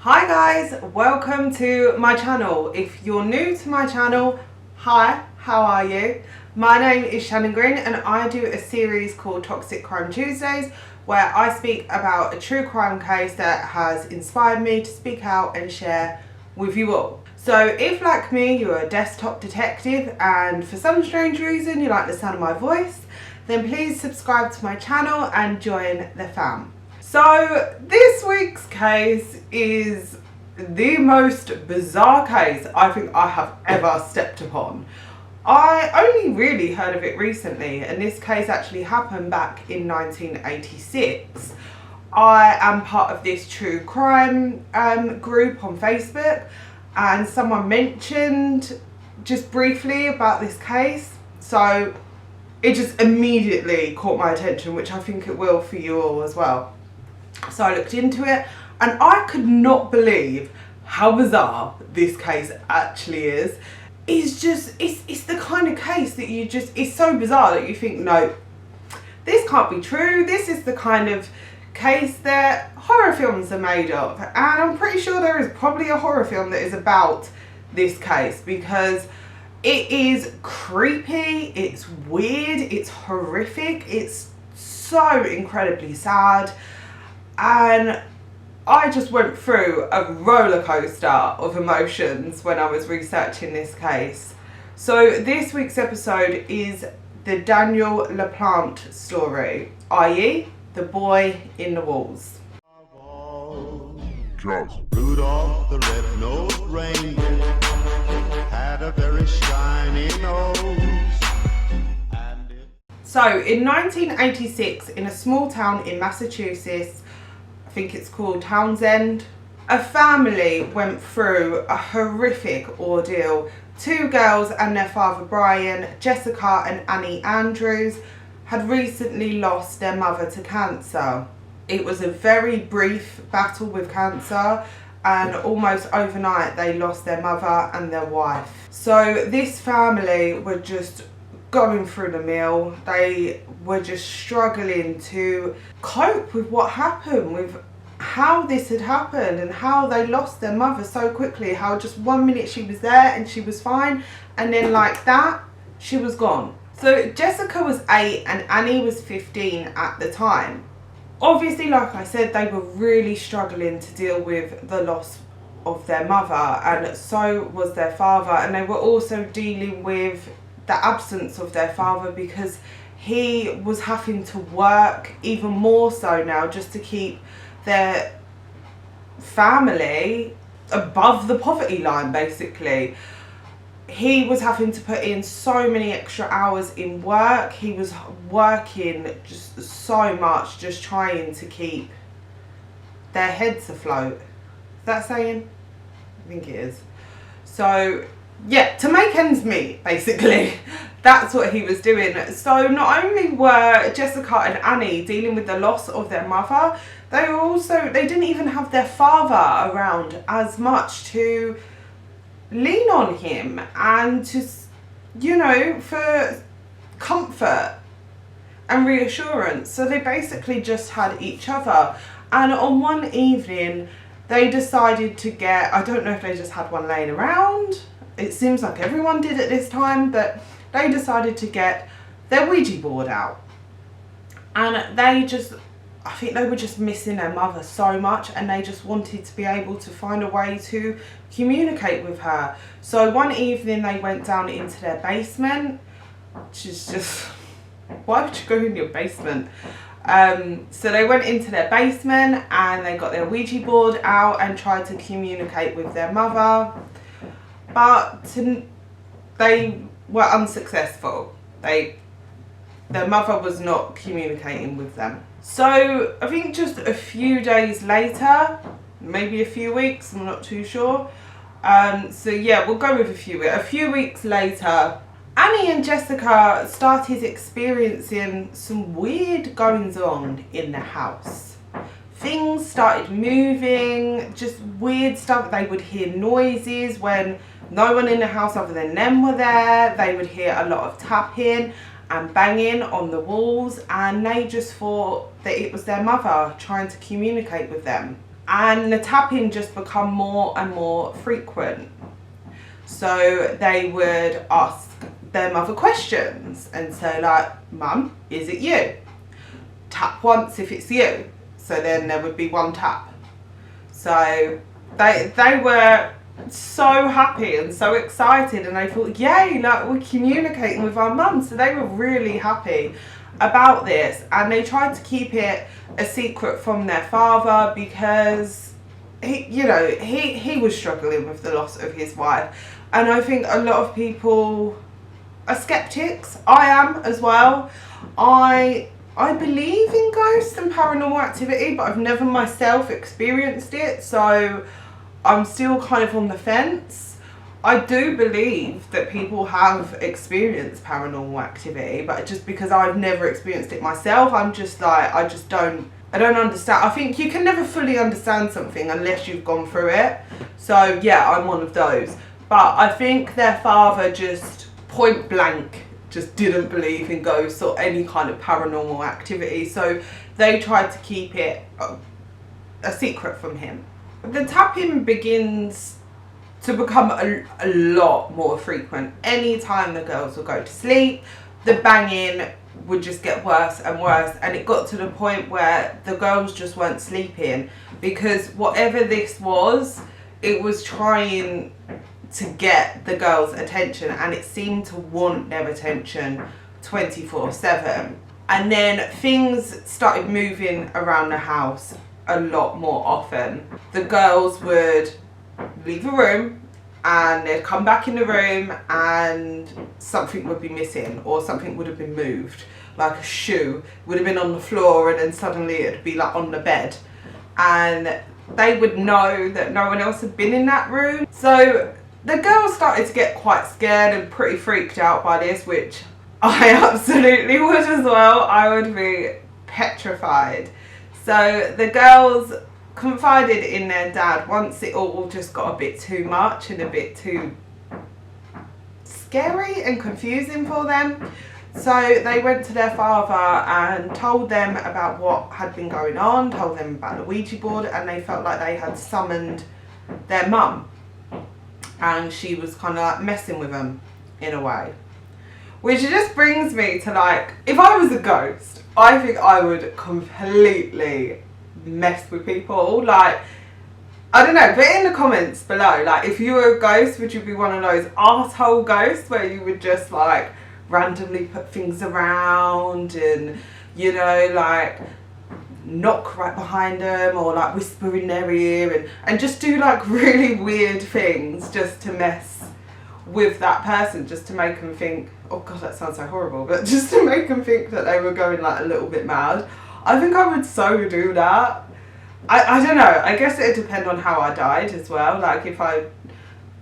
Hi guys, welcome to my channel. If you're new to my channel, hi, how are you? My name is Shannon Green and I do a series called Toxic Crime Tuesdays where I speak about a true crime case that has inspired me to speak out and share with you all. So if, like me, you're a desktop detective and for some strange reason you like the sound of my voice, then please subscribe to my channel and join the fam. So this week's case is the most bizarre case I think I have ever stepped upon. I only really heard of it recently, and this case actually happened back in 1986. I am part of this true crime group on Facebook, and someone mentioned just briefly about this case, so it just immediately caught my attention, which I think it will for you all as well. So I looked into it and I could not believe how bizarre this case actually is. It's the kind of case that it's so bizarre that you think, no, this can't be true. This is the kind of case that horror films are made of. And I'm pretty sure there is probably a horror film that is about this case because it is creepy, it's weird, it's horrific, it's so incredibly sad. And I just went through a roller coaster of emotions when I was researching this case. So this week's episode is the Daniel Laplante story, i.e. the boy in the walls. Just Rudolph the red-nosed reindeer had a very shiny nose. So in 1986, in a small town in Massachusetts, I think it's called Townsend, a family went through a horrific ordeal. Two girls and their father Brian, Jessica and Annie Andrews, had recently lost their mother to cancer. It was a very brief battle with cancer, and almost overnight they lost their mother and their wife. So this family were just going through the mill. They were just struggling to cope with what happened, with how this had happened and how they lost their mother so quickly, how just 1 minute she was there and she was fine, and then like that she was gone. So Jessica was 8 and Annie was 15 at the time. Obviously, like I said, they were really struggling to deal with the loss of their mother, and so was their father, and they were also dealing with the absence of their father because he was having to work even more so now just to keep their family above the poverty line. Basically, he was having to put in so many extra hours in work. He was working just so much, just trying to keep their heads afloat. Is that saying? I think it is. So yeah, to make ends meet, basically. That's what he was doing. So not only were Jessica and Annie dealing with the loss of their mother, they didn't even have their father around as much to lean on him and to, you know, for comfort and reassurance. So they basically just had each other. And on one evening, they decided to get, I don't know if they just had one laying around. It seems like everyone did at this time, but they decided to get their Ouija board out. And I think they were just missing their mother so much, and they just wanted to be able to find a way to communicate with her. So one evening they went down into their basement, which is just, why would you go in your basement? So they went into their basement and they got their Ouija board out and tried to communicate with their mother. But they were unsuccessful. Their mother was not communicating with them. So I think just a few days later, maybe a few weeks, I'm not too sure. So yeah, we'll go with a few weeks later, Annie and Jessica started experiencing some weird goings on in the house. Things started moving, just weird stuff. They would hear noises when no one in the house other than them were there. They would hear a lot of tapping and banging on the walls, and they just thought that it was their mother trying to communicate with them. And the tapping just become more and more frequent. So they would ask their mother questions and say like, Mum, is it you? Tap once if it's you. So then there would be one tap. So they were so happy and so excited, and they thought, yay, like we're communicating with our mum. So they were really happy about this, and they tried to keep it a secret from their father because he was struggling with the loss of his wife. And I think a lot of people are skeptics. I am as well. I believe in ghosts and paranormal activity, but I've never myself experienced it, so I'm still kind of on the fence. I do believe that people have experienced paranormal activity, but just because I've never experienced it myself, I'm just like, I don't understand. I think you can never fully understand something unless you've gone through it. So yeah, I'm one of those. But I think their father just point blank just didn't believe in ghosts or any kind of paranormal activity. So they tried to keep it a secret from him. The tapping begins to become a lot more frequent. Anytime the girls would go to sleep, the banging would just get worse and worse, and it got to the point where the girls just weren't sleeping because whatever this was, it was trying to get the girls' attention, and it seemed to want their attention 24/7. And then things started moving around the house a lot more often. The girls would leave a room and they'd come back in the room and something would be missing, or something would have been moved, like a shoe would have been on the floor and then suddenly it'd be like on the bed, and they would know that no one else had been in that room. So the girls started to get quite scared and pretty freaked out by this, which I absolutely would as well. I would be petrified. So the girls confided in their dad once it all just got a bit too much and a bit too scary and confusing for them. So they went to their father and told them about what had been going on, told them about the Ouija board, and they felt like they had summoned their mum. And she was kind of like messing with them in a way. Which just brings me to like, if I was a ghost, I think I would completely mess with people. Like, I don't know, put in the comments below, like if you were a ghost, would you be one of those arsehole ghosts where you would just like randomly put things around and, you know, like knock right behind them or like whisper in their ear and just do like really weird things just to mess with that person, just to make them think, oh god, that sounds so horrible, but just to make them think that they were going like a little bit mad. I think I would so do that. I don't know, I guess it'd depend on how I died as well. Like if I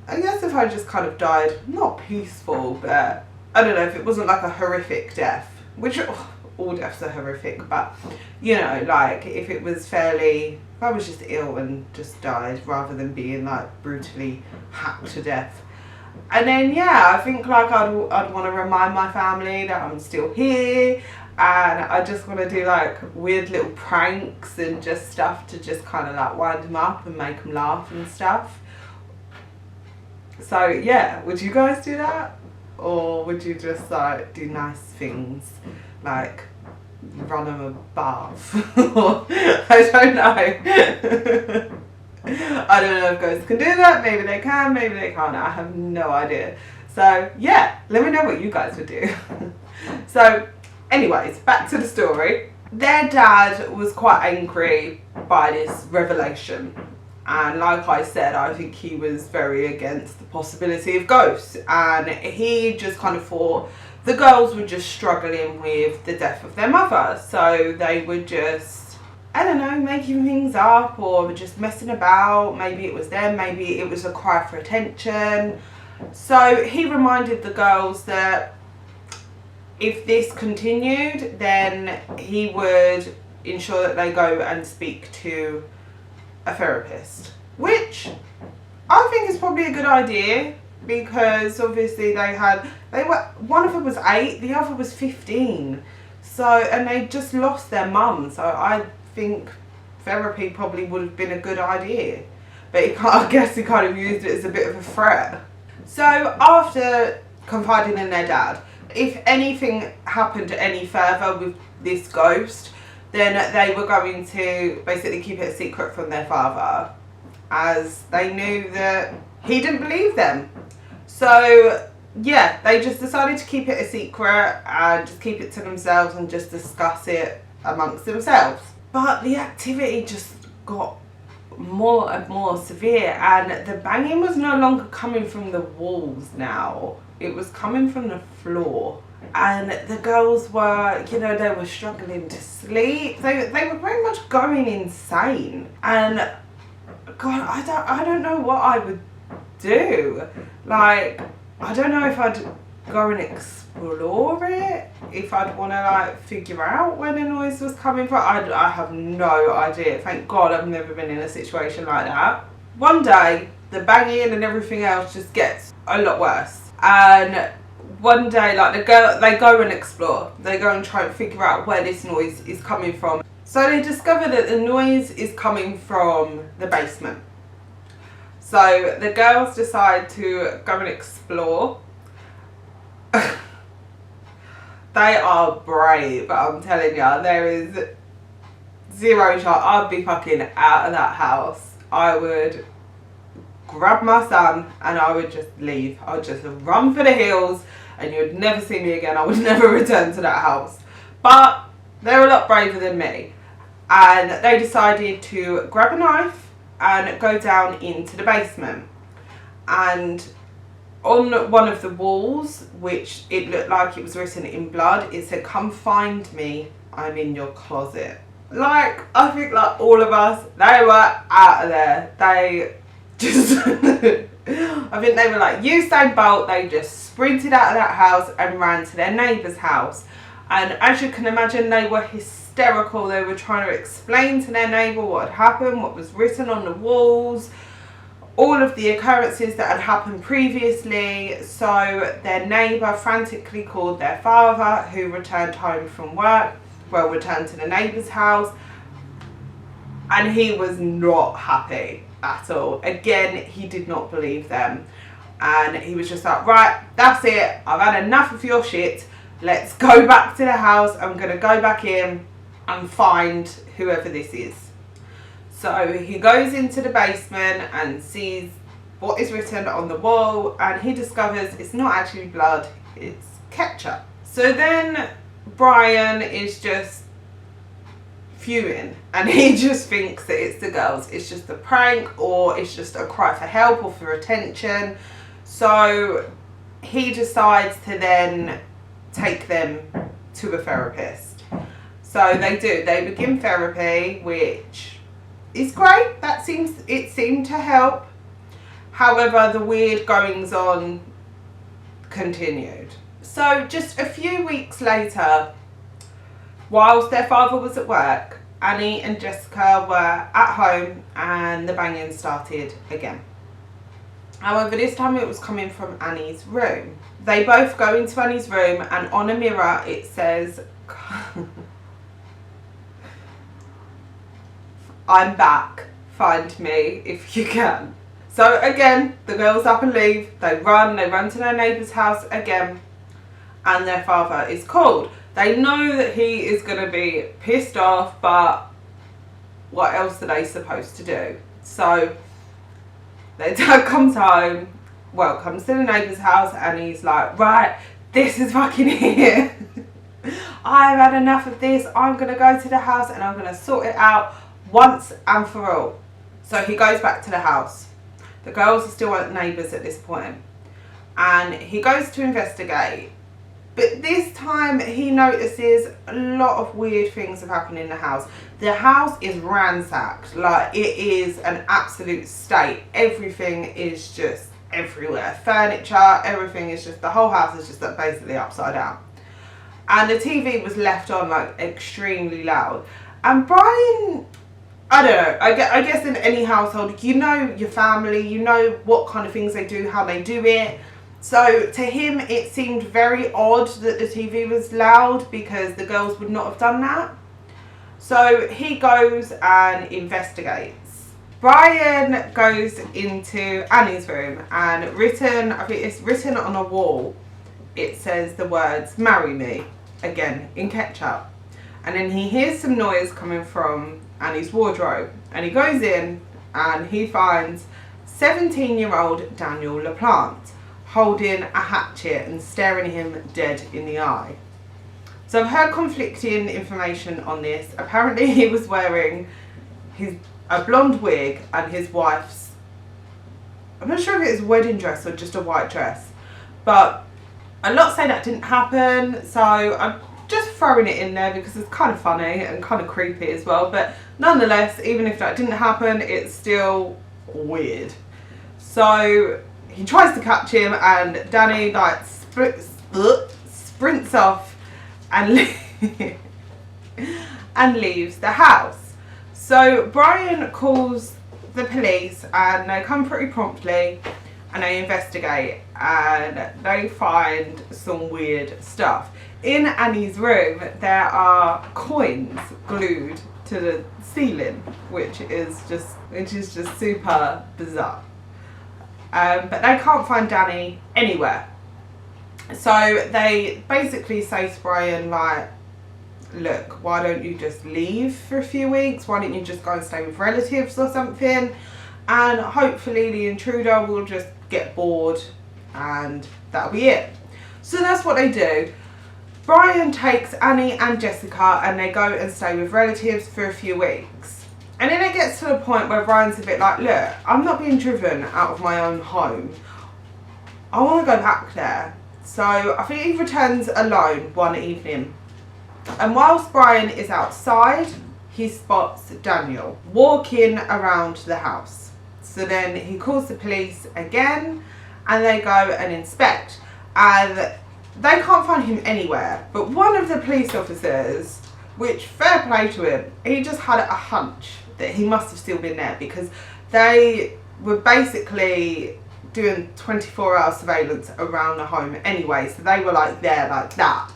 guess if I just kind of died, not peaceful, but I don't know, if it wasn't like a horrific death, which all deaths are horrific, but you know, like if it was fairly, if I was just ill and just died rather than being like brutally hacked to death. And then yeah, I think like I'd want to remind my family that I'm still here, and I just want to do like weird little pranks and just stuff to just kind of like wind them up and make them laugh and stuff. So yeah, would you guys do that? Or would you just like do nice things like run them a bath? I don't know. I don't know if ghosts can do that. Maybe they can, maybe they can't. I have no idea. So yeah, let me know what you guys would do. So anyways, back to the story. Their dad was quite angry by this revelation. And like I said, I think he was very against the possibility of ghosts. And he just kind of thought the girls were just struggling with the death of their mother. So they were just, I don't know, making things up or just messing about. Maybe it was them, maybe it was a cry for attention. So he reminded the girls that if this continued, then he would ensure that they go and speak to a therapist, which I think is probably a good idea, because obviously one of them was 8, the other was 15, so, and they just lost their mum. So I think therapy probably would have been a good idea. But I guess he kind of used it as a bit of a threat. So after confiding in their dad, if anything happened any further with this ghost, then they were going to basically keep it a secret from their father, as they knew that he didn't believe them. So yeah, they just decided to keep it a secret and just keep it to themselves and just discuss it amongst themselves. But the activity just got more and more severe, and the banging was no longer coming from the walls now. It was coming from the floor. And the girls were, you know, they were struggling to sleep. They were very much going insane. And God, I don't know what I would do. Like, I don't know if I'd go and explore it, if I'd want to like figure out where the noise was coming from. I have no idea. Thank God I've never been in a situation like that. One day the banging and everything else just gets a lot worse, and one day like they go and explore. They go and try and figure out where this noise is coming from. So they discover that the noise is coming from the basement. So the girls decide to go and explore. They are brave, I'm telling you. There is zero shot. I'd be fucking out of that house. I would grab my son and I would just leave. I would just run for the hills and you would never see me again. I would never return to that house. But they're a lot braver than me. And they decided to grab a knife and go down into the basement. And on one of the walls, which it looked like it was written in blood, it said, "Come find me, I'm in your closet." Like, I think like all of us, they were out of there. They just, I think they were like Usain Bolt. They just sprinted out of that house and ran to their neighbour's house. And as you can imagine, they were hysterical. They were trying to explain to their neighbour what had happened, what was written on the walls, all of the occurrences that had happened previously. So their neighbour frantically called their father, who returned home from work, returned to the neighbour's house, and he was not happy at all. Again, he did not believe them, and he was just like, "Right, that's it, I've had enough of your shit, let's go back to the house. I'm going to go back in and find whoever this is." So he goes into the basement and sees what is written on the wall, and he discovers it's not actually blood, it's ketchup. So then Brian is just fuming, and he just thinks that it's the girls. It's just a prank, or it's just a cry for help or for attention. So he decides to then take them to a therapist. So they do. They begin therapy, which is great. It seemed to help. However, the weird goings on continued. So just a few weeks later, whilst their father was at work, Annie and Jessica were at home and the banging started again. However, this time it was coming from Annie's room. They both go into Annie's room, and on a mirror it says, "I'm back, find me if you can." So again, the girls up and leave. They run to their neighbour's house again, and their father is called. They know that he is going to be pissed off, but what else are they supposed to do? So their dad comes home, comes to the neighbour's house, and he's like, "Right, this is fucking it. I've had enough of this. I'm going to go to the house and I'm going to sort it out once and for all." So he goes back to the house. The girls are still at neighbours at this point, and he goes to investigate. But this time he notices a lot of weird things have happened in the house. The house is ransacked. Like, it is an absolute state. Everything is just everywhere. Furniture, everything is just, the whole house is just basically upside down. And the TV was left on like extremely loud. And Brian, I don't know, I guess in any household, you know your family, you know what kind of things they do, how they do it. So to him, it seemed very odd that the TV was loud, because the girls would not have done that. So he goes and investigates. Brian goes into Annie's room, and I think it's written on a wall, it says the words "marry me," again in ketchup. And then he hears some noise coming from Annie's wardrobe, and he goes in and he finds 17-year-old Daniel Laplante holding a hatchet and staring him dead in the eye. So I've heard conflicting information on this. Apparently he was wearing a blonde wig and his wife's, I'm not sure if it was a wedding dress or just a white dress, but a lot say that didn't happen, so I'm just throwing it in there because it's kind of funny and kind of creepy as well. But nonetheless, even if that didn't happen, it's still weird. So he tries to catch him, and Danny like sprints off and and leaves the house. So Brian calls the police, and they come pretty promptly and they investigate, and they find some weird stuff. In Annie's room there are coins glued to the ceiling, which is just super bizarre. But they can't find Danny anywhere. So they basically say to Brian, like, look, why don't you just leave for a few weeks? Why don't you just go and stay with relatives or something? And hopefully the intruder will just get bored and that'll be it. So that's what they do. Brian takes Annie and Jessica and they go and stay with relatives for a few weeks. And then it gets to the point where Brian's a bit like, look, I'm not being driven out of my own home. I want to go back there. So I think he returns alone one evening. And whilst Brian is outside, he spots Daniel walking around the house. So then he calls the police again and they go and inspect. And they can't find him anywhere. But one of the police officers, which fair play to him, he just had a hunch that he must have still been there, because they were basically doing 24-hour surveillance around the home anyway. So they were like there like that.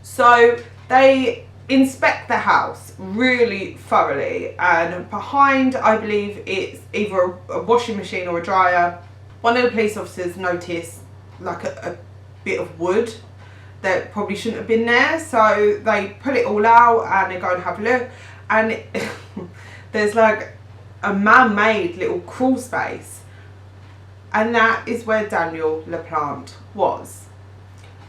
So they inspect the house really thoroughly, and behind, I believe it's either a washing machine or a dryer, one of the police officers noticed like a bit of wood that probably shouldn't have been there. So they pull it all out and they go and have a look, and there's like a man-made little crawl space, and that is where Daniel Laplante was.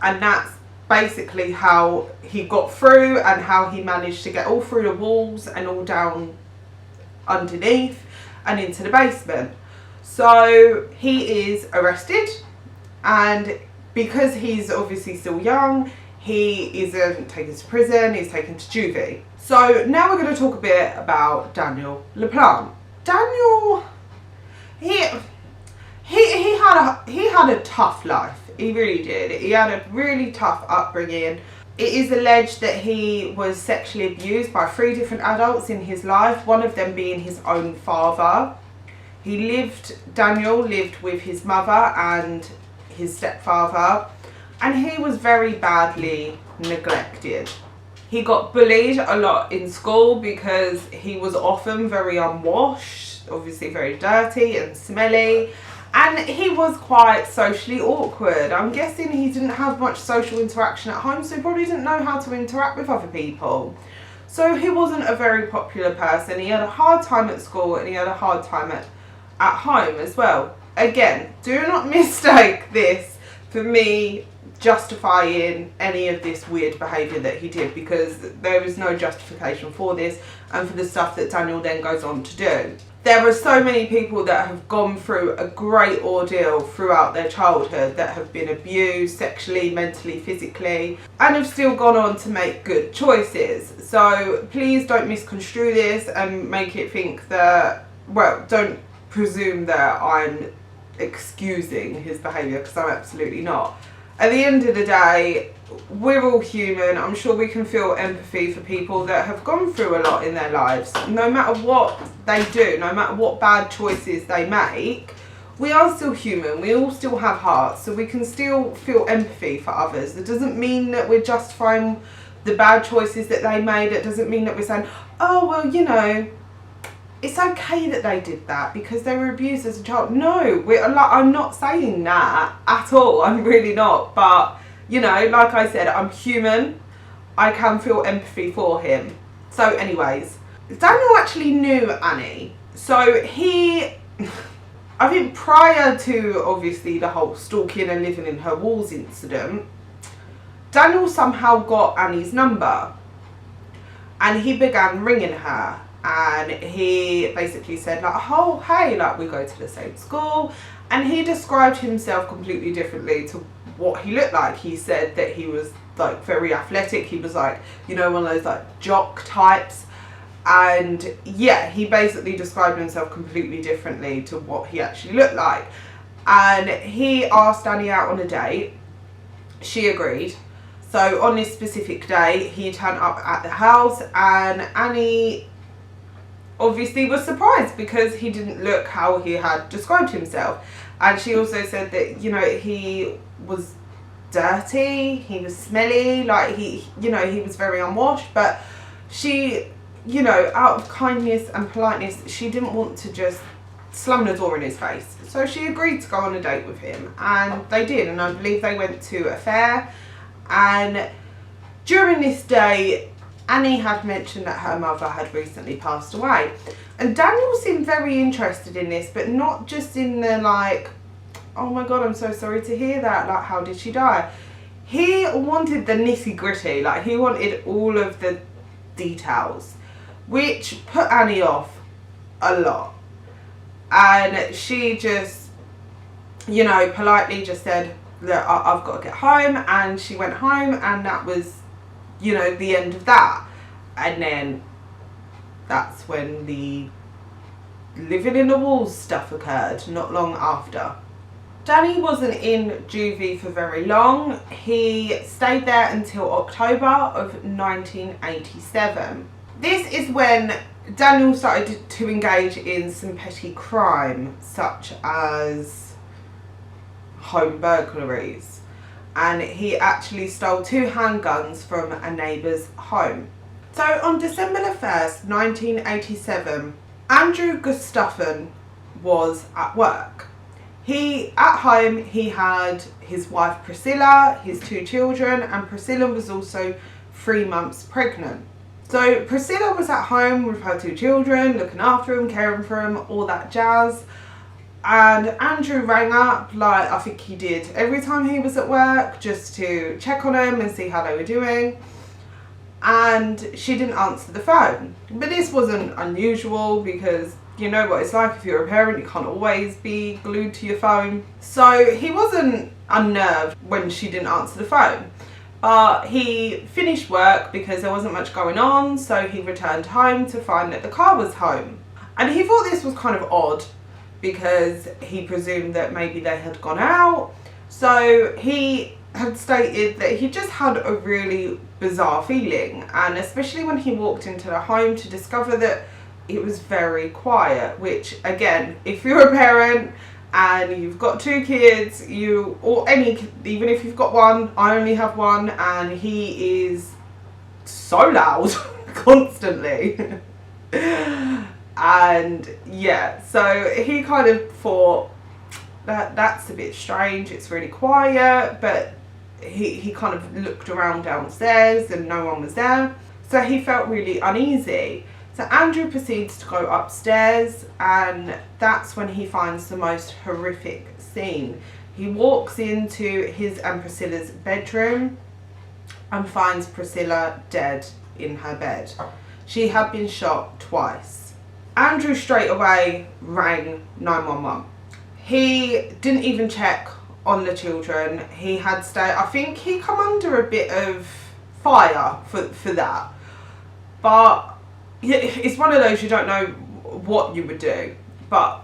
And that's basically how he got through and how he managed to get all through the walls and all down underneath and into the basement. So he is arrested, and because he's obviously still young, he isn't taken to prison, he's taken to juvie. So now we're going to talk a bit about Daniel Laplante. Daniel, he had a tough life. He really did. He had a really tough upbringing. It is alleged that he was sexually abused by 3 different adults in his life, one of them being his own father. Daniel lived with his mother and his stepfather, and he was very badly neglected. He got bullied a lot in school because he was often very unwashed, obviously very dirty and smelly. And he was quite socially awkward. I'm guessing he didn't have much social interaction at home, so he probably didn't know how to interact with other people. So he wasn't a very popular person. He had a hard time at school and he had a hard time at home as well. Again, do not mistake this for me justifying any of this weird behaviour that he did, because there is no justification for this and for the stuff that Daniel then goes on to do. There are so many people that have gone through a great ordeal throughout their childhood, that have been abused sexually, mentally, physically, and have still gone on to make good choices. So please don't misconstrue this and make it think that, well, don't presume that I'm excusing his behaviour, because I'm absolutely not. At the end of the day, we're all human. I'm sure we can feel empathy for people that have gone through a lot in their lives. No matter what they do, no matter what bad choices they make, we are still human. We all still have hearts, so we can still feel empathy for others. That doesn't mean that we're justifying the bad choices that they made. It doesn't mean that we're saying, oh, well, you know, it's okay that they did that because they were abused as a child. No, I'm not saying that at all. I'm really not. But, you know, like I said, I'm human. I can feel empathy for him. So anyways, Daniel actually knew Annie. So he, I think prior to obviously the whole stalking and living in her walls incident, Daniel somehow got Annie's number and he began ringing her. And he basically said like, oh, hey, like we go to the same school. And he described himself completely differently to what he looked like. He said that he was like very athletic. He was like, you know, one of those like jock types. And yeah, he basically described himself completely differently to what he actually looked like. And he asked Annie out on a date. She agreed. So on this specific day, he turned up at the house and Annie obviously was surprised because he didn't look how he had described himself. And she also said that, you know, he was dirty, he was smelly, like he was very unwashed. But she, you know, out of kindness and politeness, she didn't want to just slam the door in his face. So she agreed to go on a date with him, and they did. And I believe they went to a fair. And during this day, Annie had mentioned that her mother had recently passed away. And Daniel seemed very interested in this, but not just in the like, oh my God, I'm so sorry to hear that. Like, how did she die? He wanted the nitty gritty. Like, he wanted all of the details, which put Annie off a lot. And she just, you know, politely just said, look, I've got to get home. And she went home, and that was, you know, the end of that. And then that's when the living in the walls stuff occurred, not long after. Danny wasn't in juvie for very long. He stayed there until October of 1987. This is when Daniel started to engage in some petty crime, such as home burglaries. And he actually stole 2 handguns from a neighbour's home. So on December the 1st, 1987, Andrew Gustafson was at work. At home, he had his wife Priscilla, his 2 children, and Priscilla was also 3 months pregnant. So Priscilla was at home with her 2 children, looking after them, caring for them, all that jazz. And Andrew rang up, like I think he did every time he was at work, just to check on them and see how they were doing. And she didn't answer the phone. But this wasn't unusual because you know what it's like if you're a parent, you can't always be glued to your phone. So he wasn't unnerved when she didn't answer the phone. But he finished work because there wasn't much going on, so he returned home to find that the car was home. And he thought this was kind of odd, because he presumed that maybe they had gone out. So he had stated that he just had a really bizarre feeling, and especially when he walked into the home to discover that it was very quiet, which again, if you're a parent and you've got 2 kids, even if you've got one, I only have one, and he is so loud constantly. And yeah, so he kind of thought that's a bit strange, it's really quiet. But he kind of looked around downstairs and no one was there, so he felt really uneasy. So Andrew proceeds to go upstairs, and that's when he finds the most horrific scene. He walks into his and Priscilla's bedroom and finds Priscilla dead in her bed. She had been shot twice. Andrew straight away rang 911. He didn't even check on the children. He had stayed, I think he come under a bit of fire for that. But it's one of those, you don't know what you would do. But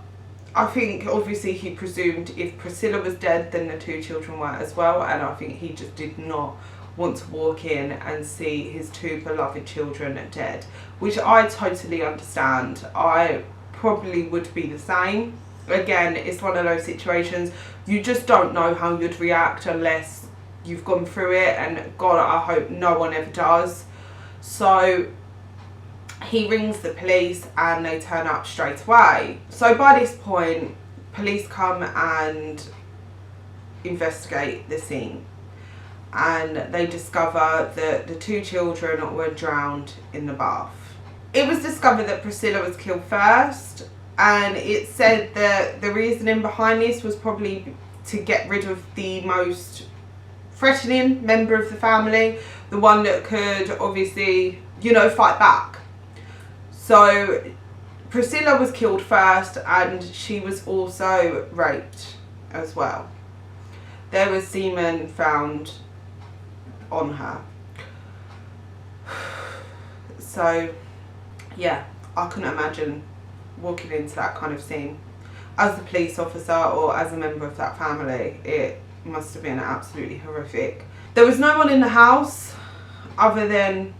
I think obviously he presumed if Priscilla was dead, then the 2 children were as well. And I think he just did not want to walk in and see his 2 beloved children dead, which I totally understand. I probably would be the same. Again, it's one of those situations, you just don't know how you'd react unless you've gone through it, and God, I hope no one ever does. So he rings the police and they turn up straight away. So by this point, police come and investigate the scene, and they discover that the 2 children were drowned in the bath. It was discovered that Priscilla was killed first, and it said that the reasoning behind this was probably to get rid of the most threatening member of the family, the one that could obviously, you know, fight back. So Priscilla was killed first, and she was also raped as well. There was semen found on her. So yeah, I couldn't imagine walking into that kind of scene as a police officer or as a member of that family. It must have been absolutely horrific. There was no one in the house other than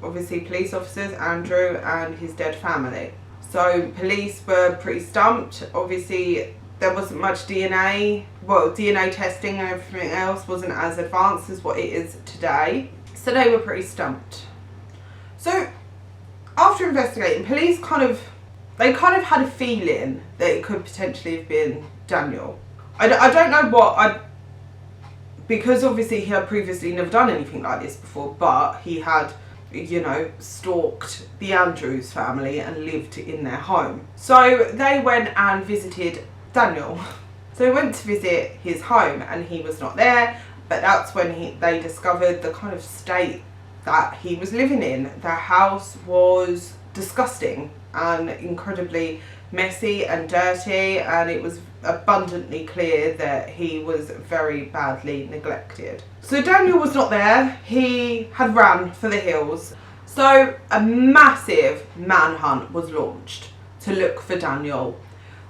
obviously police officers, Andrew and his dead family. So police were pretty stumped. Obviously there wasn't much DNA. Well, DNA testing and everything else wasn't as advanced as what it is today. So they were pretty stumped. So after investigating, police kind of had a feeling that it could potentially have been Daniel. I don't know because obviously he had previously never done anything like this before, but he had, you know, stalked the Andrews family and lived in their home. So they went and visited Daniel. So they went to visit his home and he was not there, but that's when they discovered the kind of state that he was living in. The house was disgusting and incredibly messy and dirty, and it was abundantly clear that he was very badly neglected. So Daniel was not there. He had ran for the hills. So a massive manhunt was launched to look for Daniel.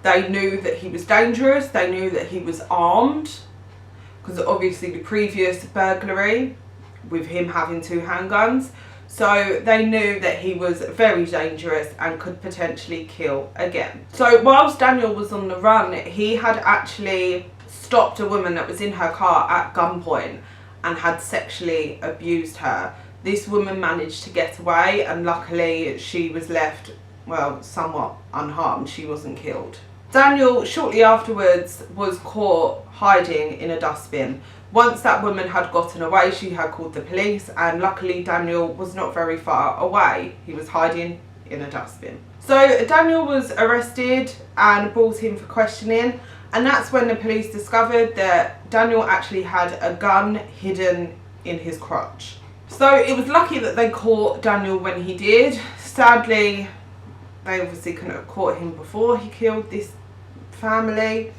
They knew that he was dangerous. They knew that he was armed, because obviously the previous burglary with him having 2 handguns. So they knew that he was very dangerous and could potentially kill again. So whilst Daniel was on the run, he had actually stopped a woman that was in her car at gunpoint and had sexually abused her. This woman managed to get away, and luckily she was left, well, somewhat unharmed. She wasn't killed. Daniel shortly afterwards was caught hiding in a dustbin. Once that woman had gotten away, she had called the police, and luckily Daniel was not very far away. He was hiding in a dustbin. So Daniel was arrested and brought in for questioning, and that's when the police discovered that Daniel actually had a gun hidden in his crotch. So it was lucky that they caught Daniel when he did. Sadly, they obviously couldn't have caught him before he killed this family.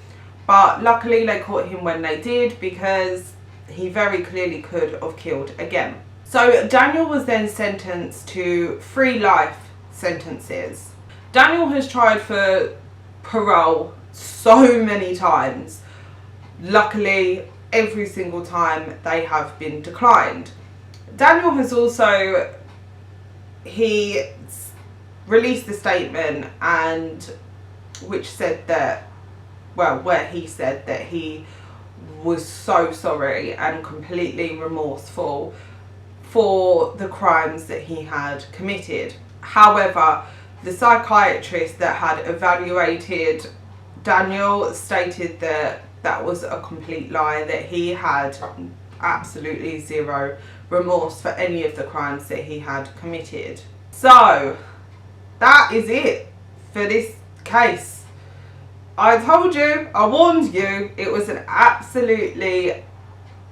But luckily they caught him when they did, because he very clearly could have killed again. So Daniel was then sentenced to 3 life sentences. Daniel has tried for parole so many times. Luckily, every single time they have been declined. Daniel has also, he released a statement which said that, well, where he said that he was so sorry and completely remorseful for the crimes that he had committed. However, the psychiatrist that had evaluated Daniel stated that that was a complete lie, that he had absolutely 0 remorse for any of the crimes that he had committed. So that is it for this case. I told you, I warned you, it was an absolutely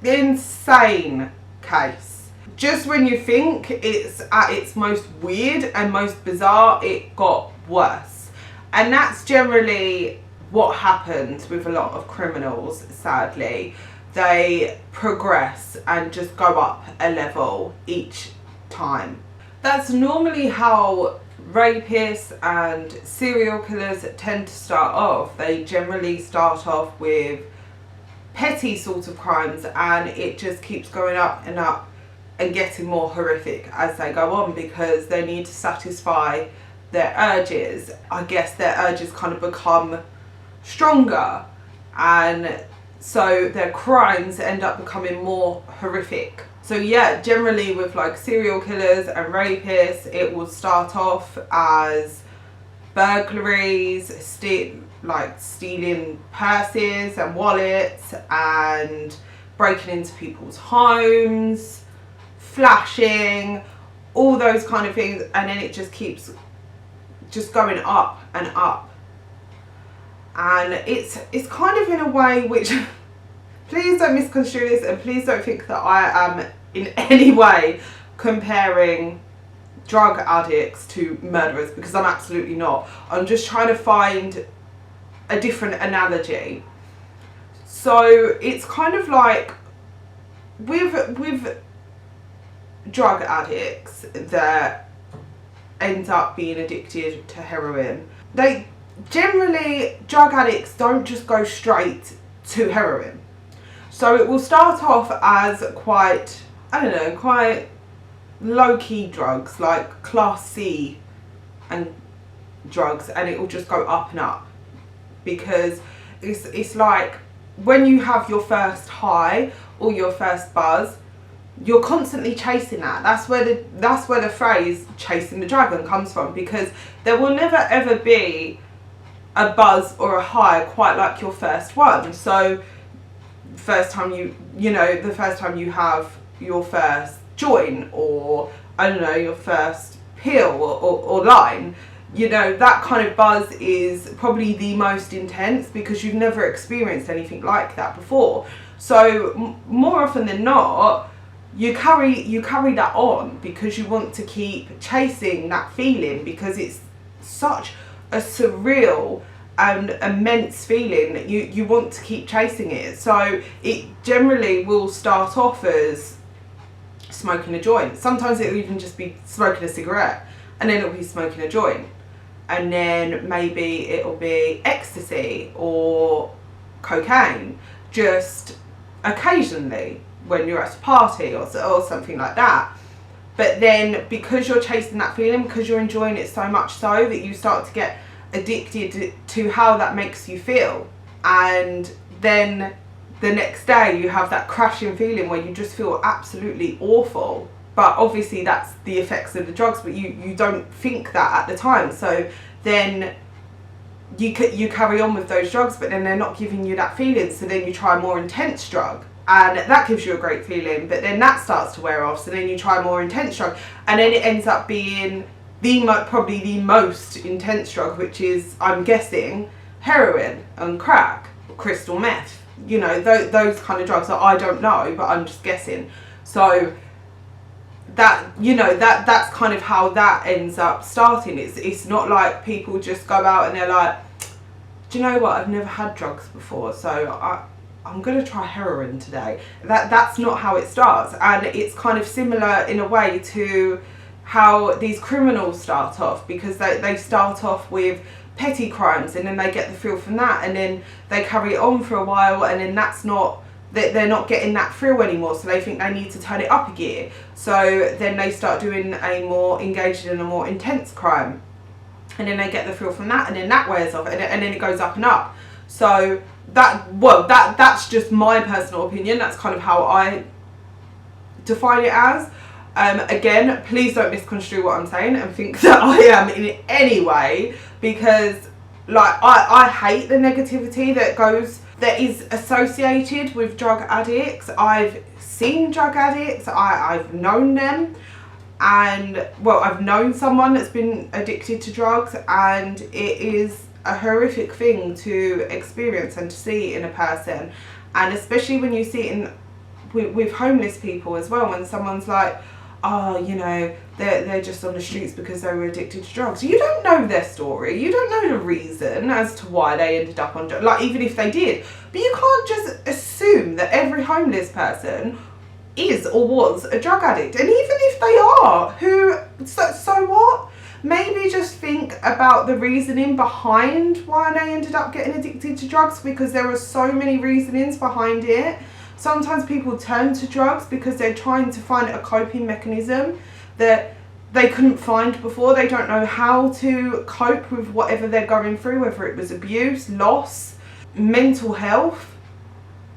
insane case. Just when you think it's at its most weird and most bizarre, it got worse. And that's generally what happens with a lot of criminals, sadly. They progress and just go up a level each time. That's normally how rapists and serial killers tend to start off. They generally start off with petty sort of crimes, and it just keeps going up and getting more horrific as they go on, because they need to satisfy their urges. I guess their urges kind of become stronger, and so their crimes end up becoming more horrific. So yeah, generally with like serial killers and rapists, it will start off as burglaries, stealing purses and wallets and breaking into people's homes, flashing, all those kind of things, and then it just keeps just going up and up. And it's kind of in a way which please don't misconstrue this, and please don't think that I am in any way comparing drug addicts to murderers, because I'm absolutely not. I'm just trying to find a different analogy. So it's kind of like with drug addicts that end up being addicted to heroin, they generally, drug addicts don't just go straight to heroin. So it will start off as quite low-key drugs, like class C and drugs, and it will just go up and up, because it's like when you have your first high or your first buzz, you're constantly chasing that. That's where the phrase chasing the dragon comes from, because there will never ever be a buzz or a high quite like your first one. So the first time you have your first joint, or I don't know, your first pill or line, you know, that kind of buzz is probably the most intense, because you've never experienced anything like that before. So more often than not, you carry that on because you want to keep chasing that feeling, because it's such a surreal and immense feeling that you want to keep chasing it. So it generally will start off as smoking a joint. Sometimes it'll even just be smoking a cigarette, and then it'll be smoking a joint, and then maybe it'll be ecstasy or cocaine just occasionally when you're at a party or something like that. But then because you're chasing that feeling, because you're enjoying it so much so that you start to get addicted to how that makes you feel, and then the next day you have that crashing feeling where you just feel absolutely awful. But obviously that's the effects of the drugs, but you don't think that at the time. So then you carry on with those drugs, but then they're not giving you that feeling, so then you try a more intense drug, and that gives you a great feeling, but then that starts to wear off, so then you try a more intense drug, and then it ends up being probably the most intense drug, which is, I'm guessing, heroin and crack, crystal meth, you know, those kind of drugs that I don't know, but I'm just guessing. So that, you know, that's kind of how that ends up starting. It's not like people just go out and they're like, do you know what, I've never had drugs before, so I'm going to try heroin today. That's not how it starts. And it's kind of similar in a way to how these criminals start off, because they start off with petty crimes, and then they get the thrill from that, and then they carry it on for a while, and then they're not getting that thrill anymore, so they think they need to turn it up a gear. So then they start doing engaging in a more intense crime, and then they get the thrill from that, and then that wears off, and then it goes up and up. So that's just my personal opinion. That's kind of how I define it as. Again, please don't misconstrue what I'm saying and think that I am in any way, because like I hate the negativity that is associated with drug addicts. I've seen drug addicts, I've known them, and well, I've known someone that's been addicted to drugs, and it is a horrific thing to experience and to see in a person. And especially when you see it with homeless people as well, when someone's like, oh, you know, they're just on the streets because they were addicted to drugs. You don't know their story. You don't know the reason as to why they ended up on drugs, like even if they did. But you can't just assume that every homeless person is or was a drug addict. And even if they are, so what? Maybe just think about the reasoning behind why they ended up getting addicted to drugs, because there are so many reasonings behind it. Sometimes people turn to drugs because they're trying to find a coping mechanism that they couldn't find before. They don't know how to cope with whatever they're going through, whether it was abuse, loss, mental health,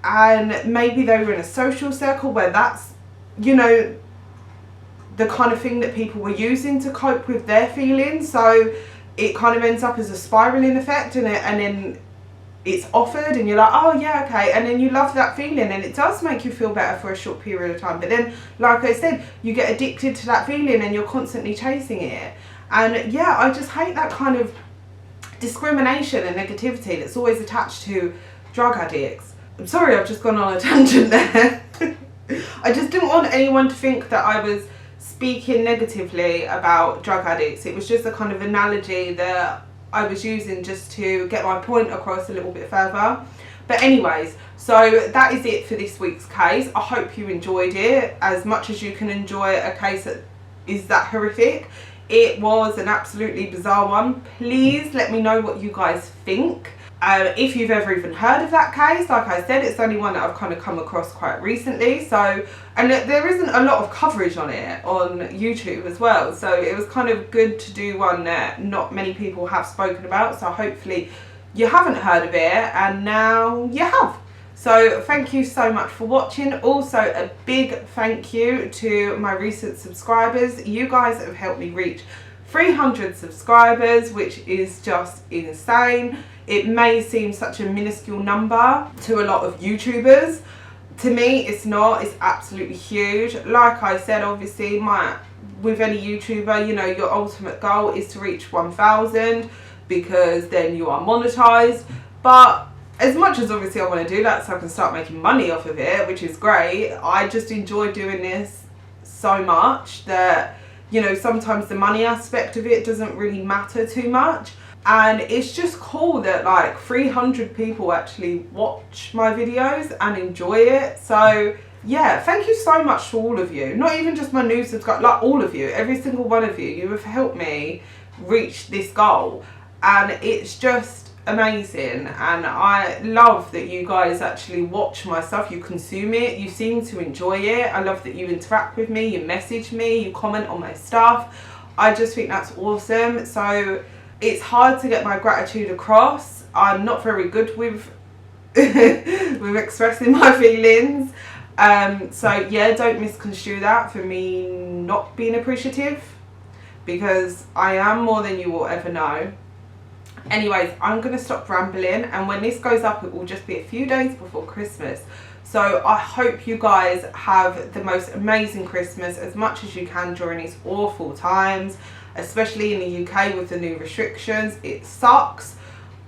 and maybe they were in a social circle where that's you know, the kind of thing that people were using to cope with their feelings. So it kind of ends up as a spiraling effect, and then it's offered and you're like, oh yeah, okay, and then you love that feeling and it does make you feel better for a short period of time, but then, like I said, you get addicted to that feeling and you're constantly chasing it. And yeah, I just hate that kind of discrimination and negativity that's always attached to drug addicts. I'm sorry, I've just gone on a tangent there. I just didn't want anyone to think that I was speaking negatively about drug addicts. It was just a kind of analogy that I was using just to get my point across a little bit further. But anyways, so that is it for this week's case. I hope you enjoyed it as much as you can enjoy a case that is that horrific. It was an absolutely bizarre one. Please let me know what you guys think. If you've ever even heard of that case, like I said, it's only one that I've kind of come across quite recently. So, and there isn't a lot of coverage on it on YouTube as well. So it was kind of good to do one that not many people have spoken about. So hopefully you haven't heard of it and now you have. So thank you so much for watching. Also a big thank you to my recent subscribers. You guys have helped me reach 300 subscribers, which is just insane. It may seem such a minuscule number to a lot of YouTubers. To me, it's not. It's absolutely huge. Like I said, obviously, with any YouTuber, you know, your ultimate goal is to reach 1,000 because then you are monetized. But as much as obviously I want to do that so I can start making money off of it, which is great, I just enjoy doing this so much that, you know, sometimes the money aspect of it doesn't really matter too much. And it's just cool that like 300 people actually watch my videos and enjoy it. So yeah, thank you so much to all of you. Not even just my new subscribers, like all of you, every single one of you. You have helped me reach this goal. And it's just amazing. And I love that you guys actually watch my stuff. You consume it. You seem to enjoy it. I love that you interact with me. You message me. You comment on my stuff. I just think that's awesome. So it's hard to get my gratitude across. I'm not very good with with expressing my feelings. So yeah, don't misconstrue that for me not being appreciative, because I am more than you will ever know. Anyways, I'm going to stop rambling, and when this goes up it will just be a few days before Christmas. So I hope you guys have the most amazing Christmas as much as you can during these awful times, especially in the UK with the new restrictions. It sucks,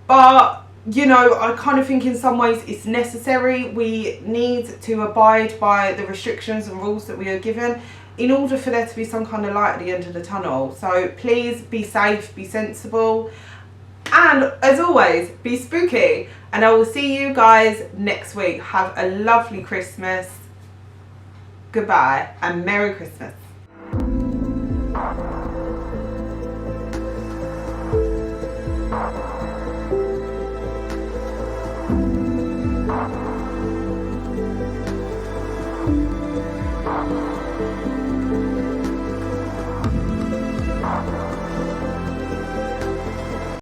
but you know, I kind of think in some ways it's necessary. We need to abide by the restrictions and rules that we are given in order for there to be some kind of light at the end of the tunnel. So please be safe, be sensible, and as always, be spooky. And I will see you guys next week. Have a lovely Christmas. Goodbye and Merry Christmas.